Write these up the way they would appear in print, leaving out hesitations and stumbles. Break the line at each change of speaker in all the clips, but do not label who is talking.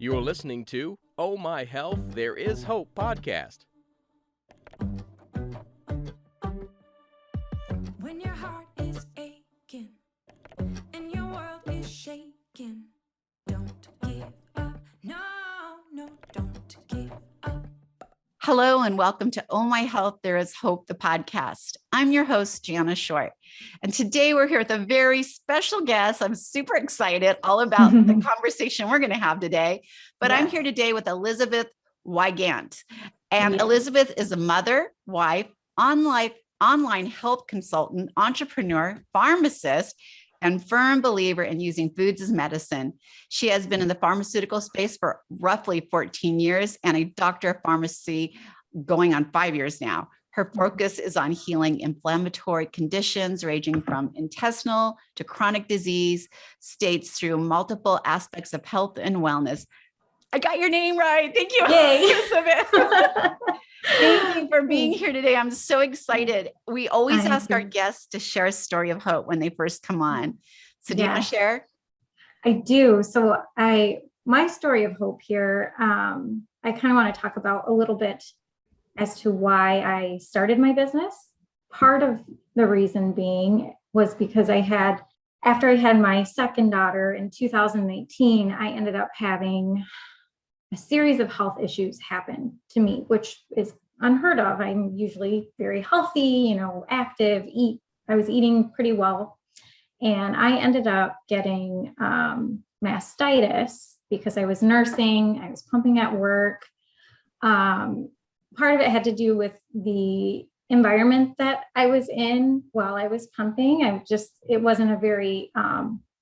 You're listening to Oh My Health, There Is Hope podcast.
When your heart is aching and your world is shaking, don't give up. No, don't give up.
Hello and welcome to Oh My Health, There Is Hope, the podcast. I'm your host, Jana Short. And today we're here with a very special guest. I'm super excited all about the conversation we're going to have today. But I'm here today with Elisabeth Wygant. And Elisabeth is a mother, wife, online health consultant, entrepreneur, pharmacist, and firm believer in using foods as medicine. She has been in the pharmaceutical space for roughly 14 years and a doctor of pharmacy going on 5 years now. Her focus is on healing inflammatory conditions ranging from intestinal to chronic disease states through multiple aspects of health and wellness. I got your name right. Thank you, Elisabeth. Thank you for being here today. I'm so excited. We always ask our guests to share a story of hope when they first come on. So do you want to share?
I do. So my story of hope here, I kind of want to talk about a little bit as to why I started my business. Part of the reason being was because after I had my second daughter in 2019, I ended up having a series of health issues happen to me, which is unheard of. I'm usually very healthy, active, I was eating pretty well. And I ended up getting mastitis because I was nursing, I was pumping at work. Part of it had to do with the environment that I was in while I was pumping. It wasn't a very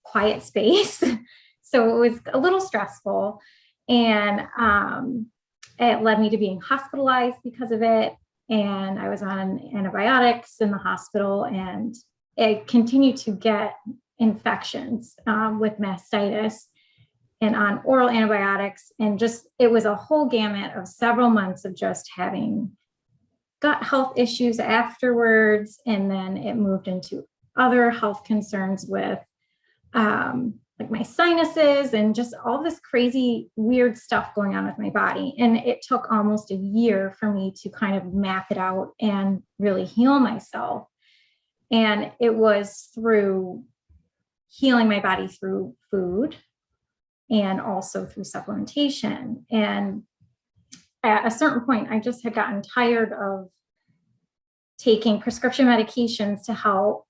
quiet space. So it was a little stressful. And it led me to being hospitalized because of it. And I was on antibiotics in the hospital, and I continued to get infections with mastitis and on oral antibiotics. And it was a whole gamut of several months of just having gut health issues afterwards. And then it moved into other health concerns with like my sinuses and just all this crazy weird stuff going on with my body. And it took almost a year for me to kind of map it out and really heal myself. And it was through healing my body through food and also through supplementation. And at a certain point, I just had gotten tired of taking prescription medications to help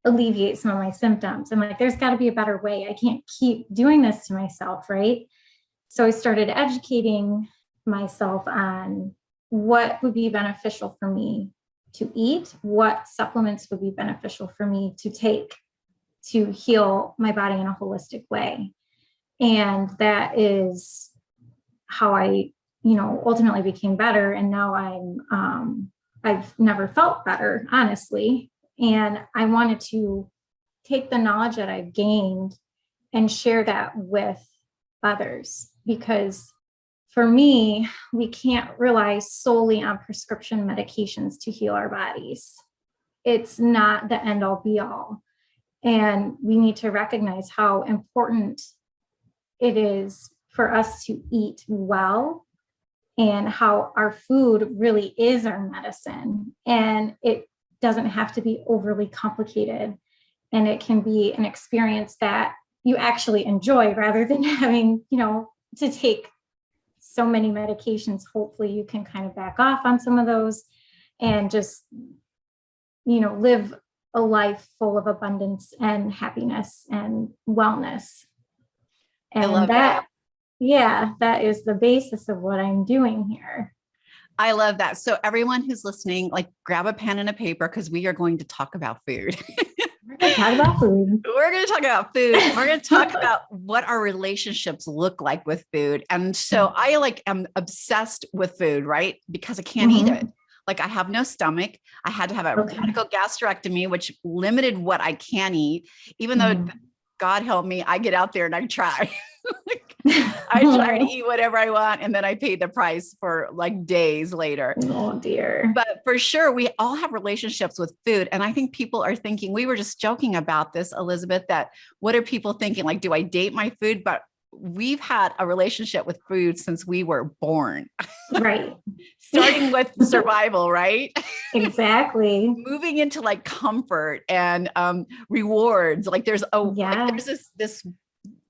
alleviate some of my symptoms. I'm like, there's got to be a better way. I can't keep doing this to myself, right? So I started educating myself on what would be beneficial for me to eat, what supplements would be beneficial for me to take to heal my body in a holistic way. And that is how I, ultimately became better. And now I've never felt better, honestly. And I wanted to take the knowledge that I've gained and share that with others, because for me, we can't rely solely on prescription medications to heal our bodies. It's not the end all be all. And we need to recognize how important it is for us to eat well and how our food really is our medicine. And it doesn't have to be overly complicated, and it can be an experience that you actually enjoy rather than having, to take so many medications. Hopefully you can kind of back off on some of those and just, live a life full of abundance and happiness and wellness. And
I love that.
That is the basis of what I'm doing here.
I love that. So everyone who's listening, grab a pen and a paper, because we are going to talk about food.
We're going to talk about food.
We're going to talk about food. We're going to talk about what our relationships look like with food. And so I am obsessed with food, right? Because I can't eat it. I have no stomach. I had to have a radical gastrectomy, which limited what I can eat, even though God help me, I get out there and I try. I try to eat whatever I want, and then I pay the price for days later.
Oh dear.
But for sure, we all have relationships with food. And I think people are thinking, we were just joking about this, Elisabeth, that what are people thinking? Do I date my food? But we've had a relationship with food since we were born,
Right.
starting with survival, right?
Exactly.
Moving into like comfort and rewards. Like there's
Yes.
this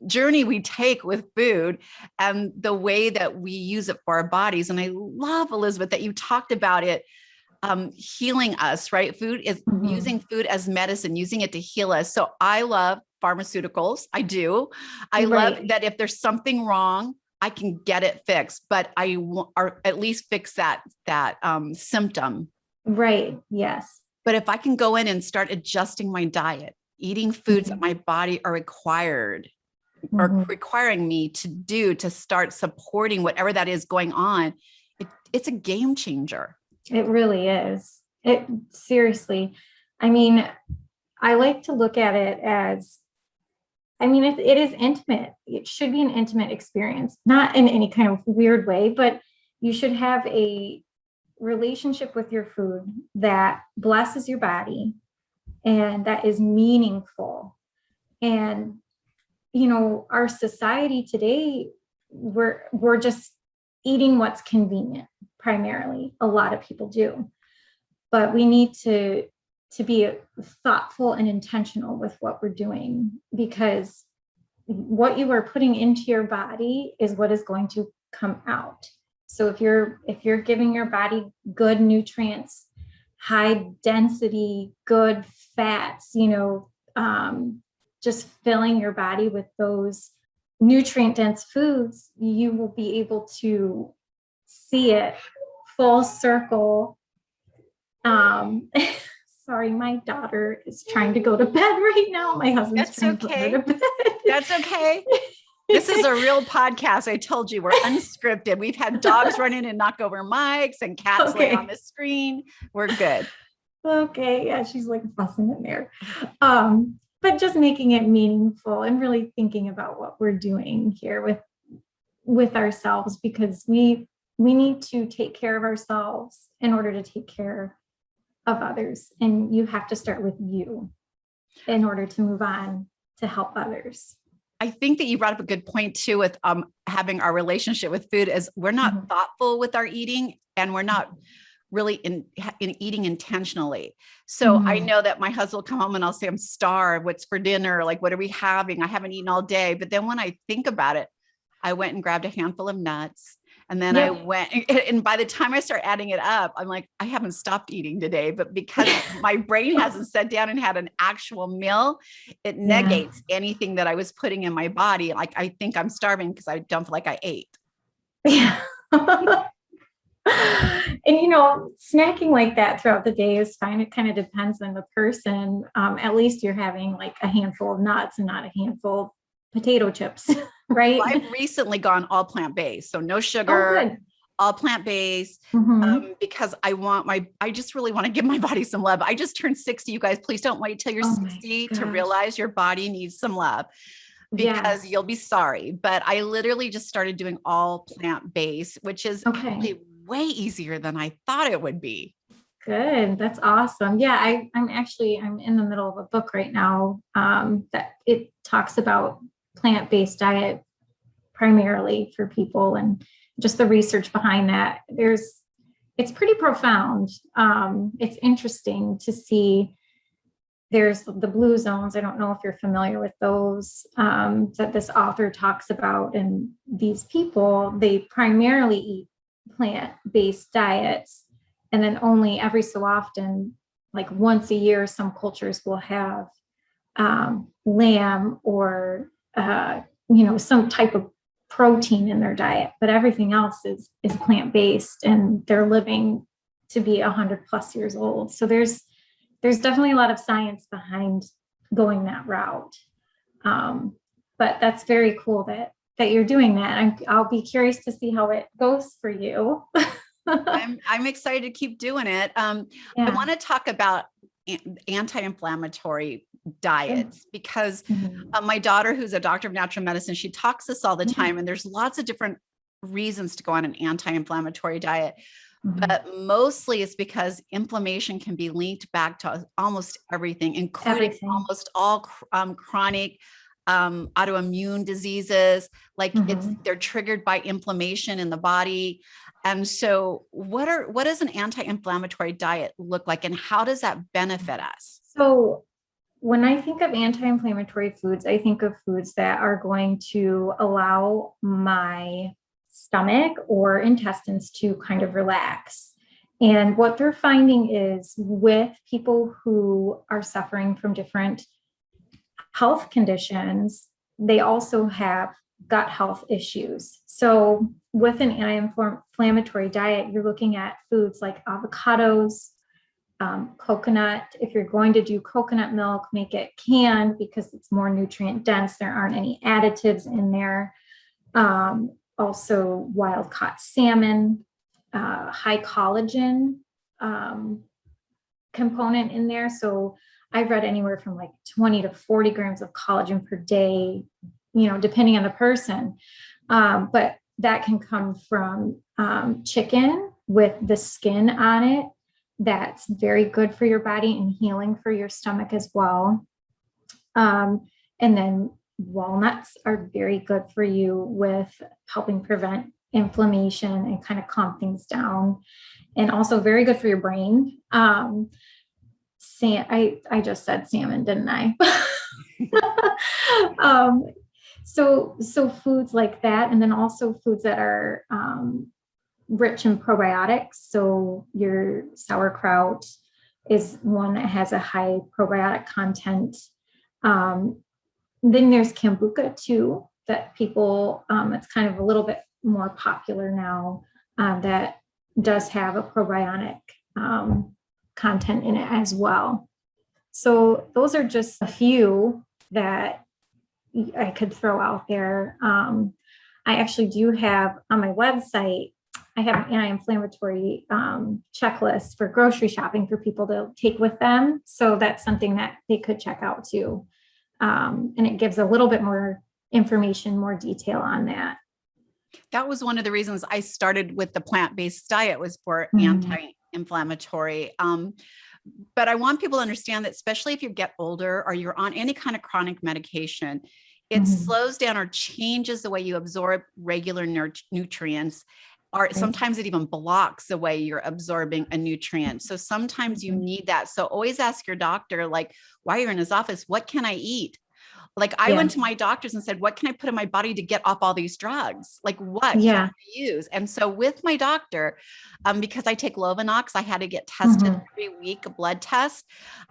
journey we take with food and the way that we use it for our bodies. And I love, Elisabeth, that you talked about it healing us, right? Food is using food as medicine, using it to heal us. So I love pharmaceuticals. I do. I love that if there's something wrong, I can get it fixed, but or at least fix that symptom.
Right. Yes.
But if I can go in and start adjusting my diet, eating foods that my body are requiring me to do to start supporting whatever that is going on, it's a game changer.
It really is. It seriously. I mean, I like to look at it as, I mean, it is intimate. It should be an intimate experience, not in any kind of weird way, but you should have a relationship with your food that blesses your body and that is meaningful. And, you know, our society today, we're just eating what's convenient, primarily. A lot of people do. But we need to be thoughtful and intentional with what we're doing, because what you are putting into your body is what is going to come out. So if you're giving your body good nutrients, high density, good fats, you know, just filling your body with those nutrient dense foods, you will be able to see it full circle. Sorry, my daughter is trying to go to bed right now. My husband's trying to put her to bed.
That's okay. This is a real podcast. I told you, we're unscripted. We've had dogs run in and knock over mics and cats lay on the screen. We're good.
Okay. Yeah, she's like fussing in there. But just making it meaningful and really thinking about what we're doing here with ourselves, because we need to take care of ourselves in order to take care of others. And you have to start with you in order to move on to help others.
I think that you brought up a good point too with having our relationship with food, is we're not thoughtful with our eating, and we're not really in eating intentionally. So I know that my husband will come home and I'll say, I'm starved. What's for dinner? Like, what are we having? I haven't eaten all day. But then when I think about it, I went and grabbed a handful of nuts. And then I went, and by the time I start adding it up, I'm like, I haven't stopped eating today, but because my brain hasn't sat down and had an actual meal, it negates anything that I was putting in my body. Like, I think I'm starving because I don't feel like I ate.
Yeah. And, you know, snacking like that throughout the day is fine. It kind of depends on the person. At least you're having like a handful of nuts and not a handful of potato chips, right?
Well, I've recently gone all plant-based. So no sugar, all plant-based, because I just really want to give my body some love. I just turned 60. You guys, please don't wait till you're 60 to realize your body needs some love, because you'll be sorry. But I literally just started doing all plant-based, which is actually way easier than I thought it would be.
Good. That's awesome. Yeah. I'm in the middle of a book right now that it talks about plant-based diet primarily for people, and just the research behind that. It's pretty profound. It's interesting to see. There's the blue zones. I don't know if you're familiar with those, that this author talks about. And these people, they primarily eat plant-based diets. And then only every so often, like once a year, some cultures will have lamb or, some type of protein in their diet, but everything else is plant-based, and they're living to be 100+ years old. So there's definitely a lot of science behind going that route. But that's very cool that you're doing that. I'll be curious to see how it goes for you.
I'm excited to keep doing it. I want to talk about anti-inflammatory diets, because my daughter, who's a doctor of natural medicine, she talks this all the time, and there's lots of different reasons to go on an anti-inflammatory diet. But mostly it's because inflammation can be linked back to almost everything, including almost all chronic autoimmune diseases, like
Mhm.
they're triggered by inflammation in the body. And so what does an anti-inflammatory diet look like, and how does that benefit us?
So when I think of anti-inflammatory foods, I think of foods that are going to allow my stomach or intestines to kind of relax. And what they're finding is with people who are suffering from different health conditions, they also have gut health issues. So with an anti-inflammatory diet, you're looking at foods like avocados, coconut. If you're going to do coconut milk, make it canned because it's more nutrient dense. There aren't any additives in there. Also wild caught salmon, high collagen component in there. So I've read anywhere from like 20 to 40 grams of collagen per day, depending on the person. But that can come from chicken with the skin on it. That's very good for your body and healing for your stomach as well. And then walnuts are very good for you with helping prevent inflammation and kind of calm things down, and also very good for your brain. I just said salmon, didn't I? So foods like that, and then also foods that are rich in probiotics. So your sauerkraut is one that has a high probiotic content. Then there's kombucha too, that people, it's kind of a little bit more popular now, that does have a probiotic content in it as well. So those are just a few that I could throw out there. I actually do have on my website, I have an anti-inflammatory checklist for grocery shopping for people to take with them. So that's something that they could check out too. And it gives a little bit more information, more detail on that.
That was one of the reasons I started with the plant-based diet, was for anti-inflammatory. But I want people to understand that, especially if you get older or you're on any kind of chronic medication, it slows down or changes the way you absorb regular nutrients, or sometimes it even blocks the way you're absorbing a nutrient. So sometimes you need that. So always ask your doctor, like, while you're in his office, what can I eat? Like I went to my doctors and said, what can I put in my body to get off all these drugs? Like what can I use? And so with my doctor, because I take Lovenox, I had to get tested every week, a blood test.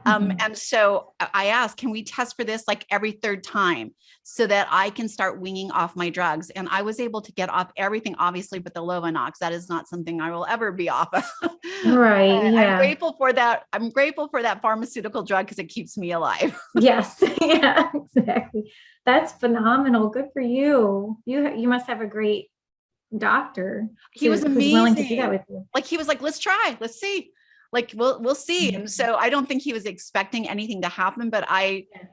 And so I asked, can we test for this like every third time so that I can start weaning off my drugs? And I was able to get off everything, obviously, but the Lovenox, that is not something I will ever be off of.
Right. Yeah.
I'm grateful for that. I'm grateful for that pharmaceutical drug because it keeps me alive.
Yes. Yeah, exactly. That's phenomenal. Good for you. You must have a great doctor.
He was amazing.
Who's willing to do that with you.
Like he was like, let's try, let's see. Like we'll see. And so I don't think he was expecting anything to happen, but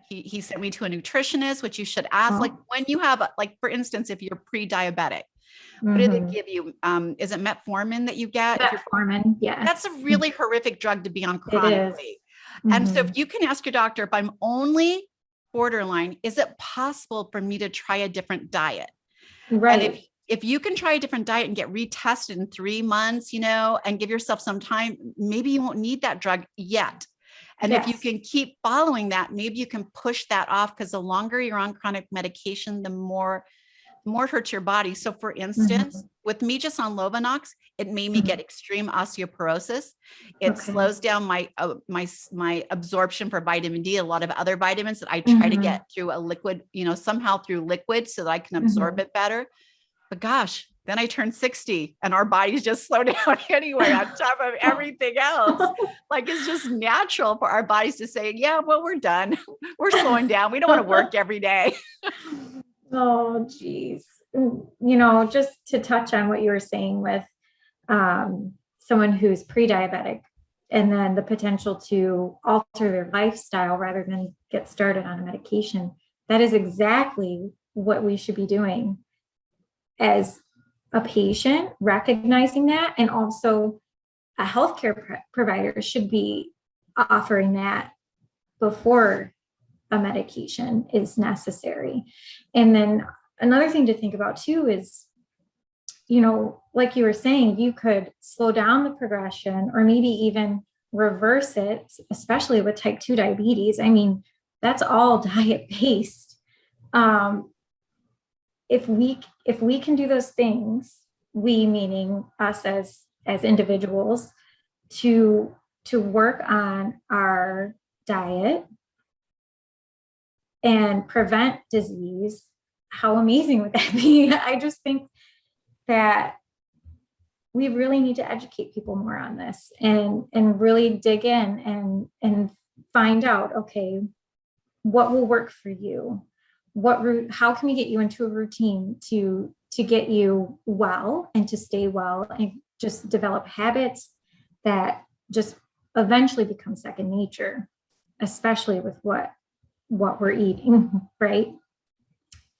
he sent me to a nutritionist, which you should ask. Like when you have, like, for instance, if you're pre-diabetic, what do they give you? Is it metformin that you get?
Metformin, yes.
That's a really horrific drug to be on chronically. And so if you can ask your doctor, if I'm only borderline, is it possible for me to try a different diet?
Right.
And if you can try a different diet and get retested in 3 months, and give yourself some time, maybe you won't need that drug yet. And if you can keep following that, maybe you can push that off, because the longer you're on chronic medication, the more it hurts your body. So for instance, with me just on Lovenox, it made me get extreme osteoporosis. It slows down my absorption for vitamin D, a lot of other vitamins that I try to get through a liquid, somehow through liquid so that I can absorb it better. But gosh, then I turned 60 and our bodies just slow down anyway, on top of everything else. Like it's just natural for our bodies to say, yeah, well, we're done. We're slowing down. We don't want to work every day.
Oh, geez. Just to touch on what you were saying with someone who's pre-diabetic, and then the potential to alter their lifestyle rather than get started on a medication. That is exactly what we should be doing as a patient, recognizing that, and also a healthcare provider should be offering that before a medication is necessary. And then another thing to think about too is, like you were saying, you could slow down the progression or maybe even reverse it, especially with type 2 diabetes. I mean, that's all diet based. If we can do those things, we meaning us as individuals, to work on our diet and prevent disease, how amazing would that be? I just think that we really need to educate people more on this and really dig in and find out, okay, what will work for you? How can we get you into a routine to get you well and to stay well and just develop habits that just eventually become second nature, especially with what we're eating, right?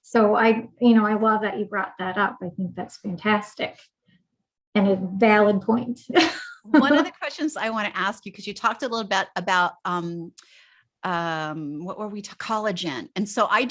So I love that you brought that up. I think that's fantastic and a valid point.
One of the questions I want to ask you, because you talked a little bit about what were we collagen. And so I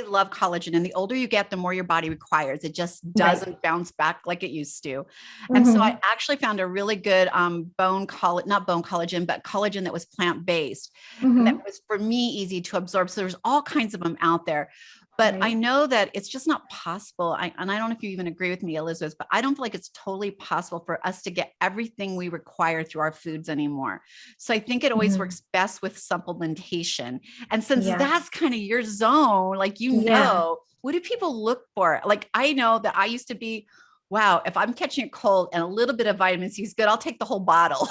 love collagen, and the older you get, the more your body requires. It just doesn't bounce back like it used to. And so I actually found a really good not bone collagen, but collagen that was plant-based. That was, for me, easy to absorb. So there's all kinds of them out there. But I know that it's just not possible. And I don't know if you even agree with me, Elisabeth, but I don't feel like it's totally possible for us to get everything we require through our foods anymore. So I think it always works best with supplementation. And since that's kind of your zone, like, what do people look for? Like, I know that I used to be, wow, if I'm catching a cold and a little bit of vitamin C is good, I'll take the whole bottle.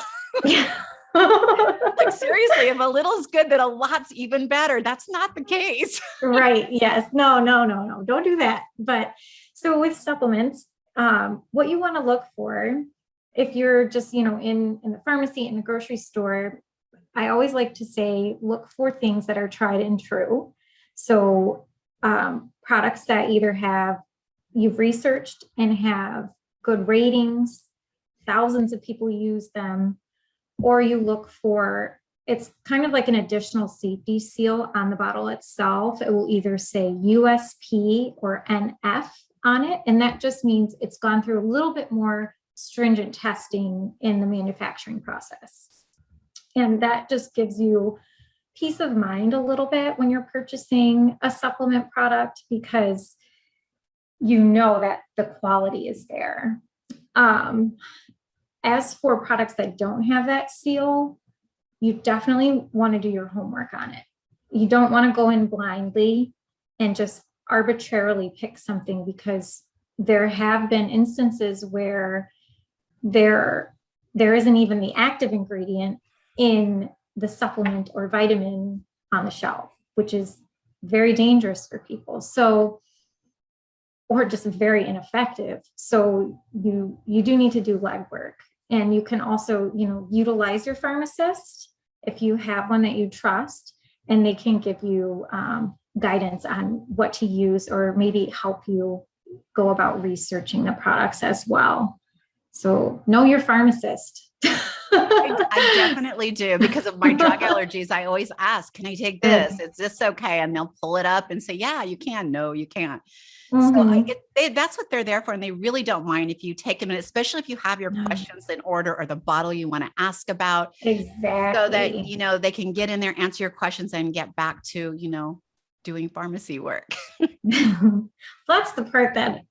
Like, seriously, if a little is good, then a lot's even better. That's not the case.
Right. Yes. No. Don't do that. But so with supplements, what you want to look for, if you're just, in the pharmacy, in the grocery store, I always like to say, look for things that are tried and true. So products that either you've researched and have good ratings, thousands of people use them, or you look for, it's kind of like an additional safety seal on the bottle itself. It will either say USP or NF on it. And that just means it's gone through a little bit more stringent testing in the manufacturing process. And that just gives you peace of mind a little bit when you're purchasing a supplement product, because you know that the quality is there. As for products that don't have that seal, you definitely want to do your homework on it. You don't want to go in blindly and just arbitrarily pick something, because there have been instances where there isn't even the active ingredient in the supplement or vitamin on the shelf, which is very dangerous for people. So, or just very ineffective. So you do need to do legwork. And you can also, utilize your pharmacist if you have one that you trust, and they can give you guidance on what to use, or maybe help you go about researching the products as well. So know your pharmacist.
I definitely do, because of my drug allergies. I always ask, can I take this? Is this okay? And they'll pull it up and say, yeah, you can. No, you can't. So that's what they're there for. And they really don't mind if you take them, and especially if you have your questions in order, or the bottle you want to ask about.
Exactly.
So that, they can get in there, answer your questions, and get back to, doing pharmacy work.
That's the part that,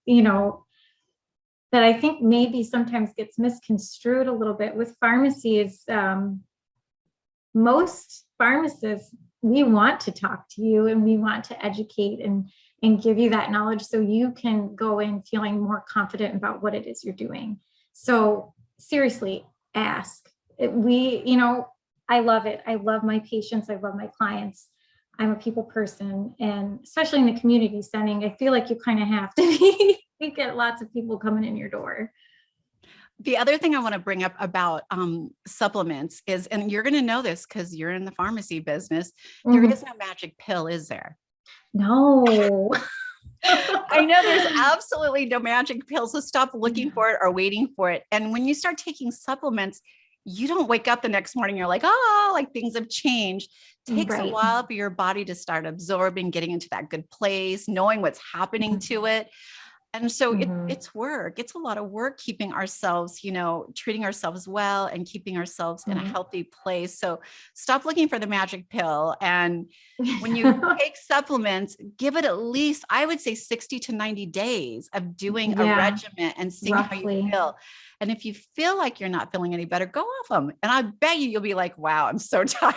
that I think maybe sometimes gets misconstrued a little bit with pharmacy is most pharmacists, we want to talk to you and we want to educate and give you that knowledge so you can go in feeling more confident about what it is you're doing. So seriously, ask. I love it. I love my patients. I love my clients. I'm a people person, and especially in the community setting, I feel like you kind of have to be. You get lots of people coming in your door.
The other thing I want to bring up about supplements is, and you're going to know this because you're in the pharmacy business, there is no magic pill, is there?
No.
I know there's absolutely no magic pill. So stop looking for it or waiting for it. And when you start taking supplements, you don't wake up the next morning, you're like, oh, like things have changed. It takes a
Right.
while for your body to start absorbing, getting into that good place, knowing what's happening to it. And so it's work. It's a lot of work keeping ourselves, treating ourselves well and keeping ourselves in a healthy place. So stop looking for the magic pill. And when you take supplements, give it at least, I would say 60 to 90 days of doing a regimen and seeing how you feel. And if you feel like you're not feeling any better, go off them. And I bet you'll be like, wow, I'm so tired.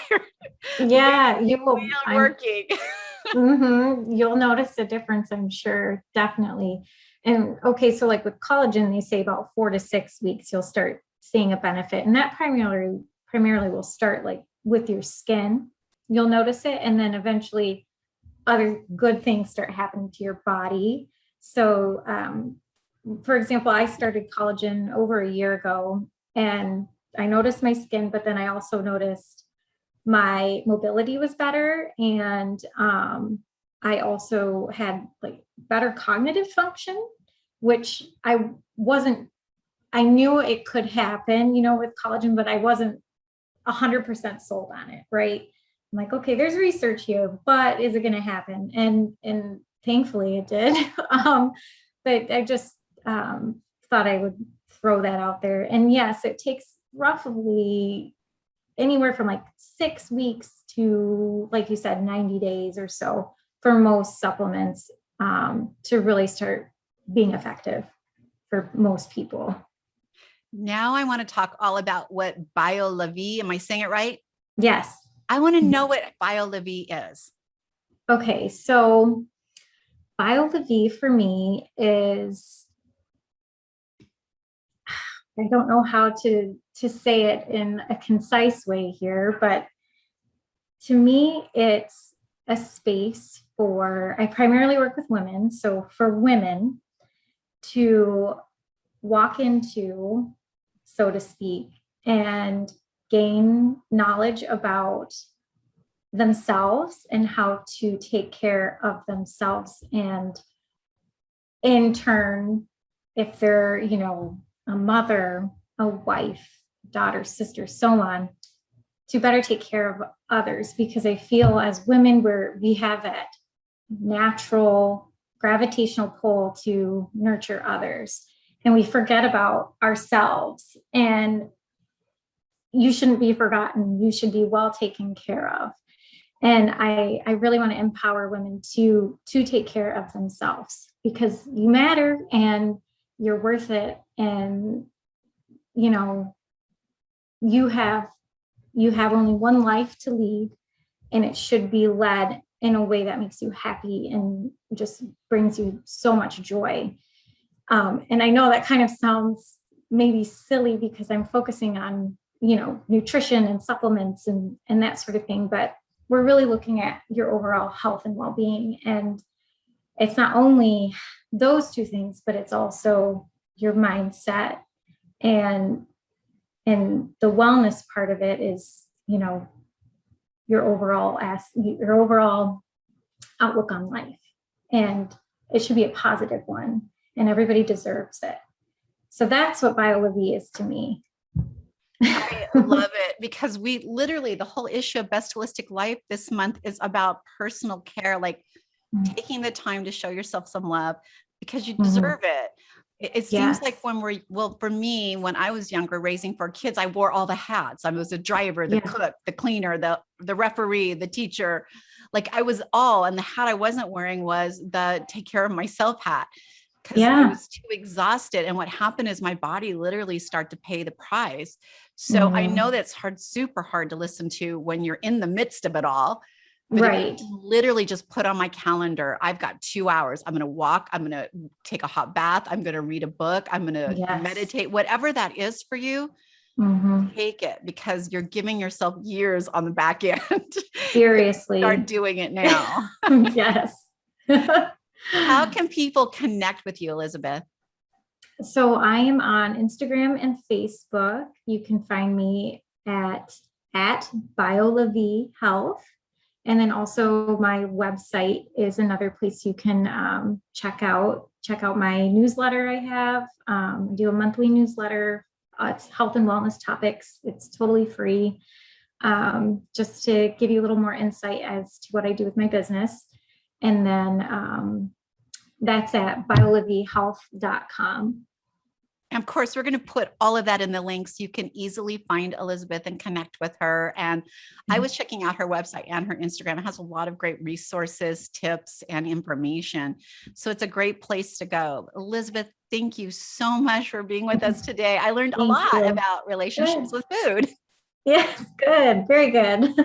Yeah, you will.
Working.
You'll notice a difference, I'm sure, definitely. And okay, so like with collagen, they say about 4 to 6 weeks, you'll start seeing a benefit. And that primarily will start like with your skin. You'll notice it. And then eventually other good things start happening to your body. So, for example, I started collagen over a year ago and I noticed my skin, but then I also noticed my mobility was better. And I also had like better cognitive function, which I knew it could happen, with collagen, but I wasn't 100% sold on it. Right. I'm like, okay, there's research here, but is it going to happen? And thankfully it did. But I just thought I would throw that out there. And yes, it takes roughly anywhere from like 6 weeks to, like you said, 90 days or so for most supplements to really start being effective for most people.
Now I want to talk all about what BioLaVie, am I saying it right?
Yes.
I want to know what BioLaVie is.
Okay, so BioLaVie for me is, I don't know how to say it in a concise way here, but to me, it's a space I primarily work with women. So for women to walk into, so to speak, and gain knowledge about themselves and how to take care of themselves. And in turn, if they're, a mother, a wife, daughter, sister, so on, to better take care of others. Because I feel as women, we have that natural gravitational pull to nurture others. And we forget about ourselves. And you shouldn't be forgotten. You should be well taken care of. And I really want to empower women to take care of themselves, because you matter and you're worth it. And, you have only one life to lead, and it should be led in a way that makes you happy and just brings you so much joy. And I know that kind of sounds maybe silly because I'm focusing on, nutrition and supplements and that sort of thing, but we're really looking at your overall health and well-being. And it's not only those two things, but it's also your mindset, and the wellness part of it is, your overall outlook on life. And it should be a positive one, and everybody deserves it. So that's what BioLaVie is to me.
I love it, because we literally, the whole issue of Best Holistic Life this month is about personal care, like taking the time to show yourself some love because you deserve it. It seems like for me, when I was younger, raising 4 kids, I wore all the hats. I was the driver, the cook, the cleaner, the referee, the teacher. Like I was all, and the hat I wasn't wearing was the take care of myself hat, because I was too exhausted. And what happened is my body literally started to pay the price. So I know that's super hard to listen to when you're in the midst of it all. But if I literally just put on my calendar, I've got 2 hours. I'm going to walk. I'm going to take a hot bath. I'm going to read a book. I'm going to meditate, whatever that is for you. Take it, because you're giving yourself years on the back end.
Seriously.
Start doing it now.
Yes.
How can people connect with you, Elisabeth?
So I am on Instagram and Facebook. You can find me at BioLaVie Health. And then also my website is another place you can check out my newsletter I have. I do a monthly newsletter It's health and wellness topics. It's totally free. Just to give you a little more insight as to what I do with my business. And then that's at BioLaVieHealth.com.
Of course, we're going to put all of that in the links. You can easily find Elisabeth and connect with her. And I was checking out her website and her Instagram. It has a lot of great resources, tips, and information. So it's a great place to go. Elisabeth, thank you so much for being with us today. I learned a lot about relationships with food.
Yes, good. Very good.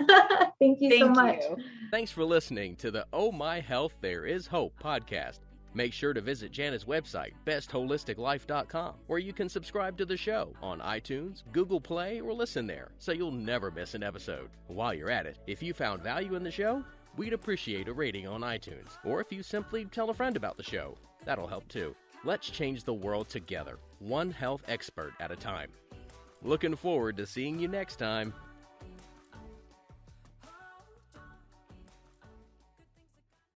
Thank you so much.
Thanks for listening to the Oh My Health, There Is Hope podcast. Make sure to visit Jana's website, bestholisticlife.com, where you can subscribe to the show on iTunes, Google Play, or listen there, so you'll never miss an episode. While you're at it, if you found value in the show, we'd appreciate a rating on iTunes, or if you simply tell a friend about the show, that'll help too. Let's change the world together, one health expert at a time. Looking forward to seeing you next time.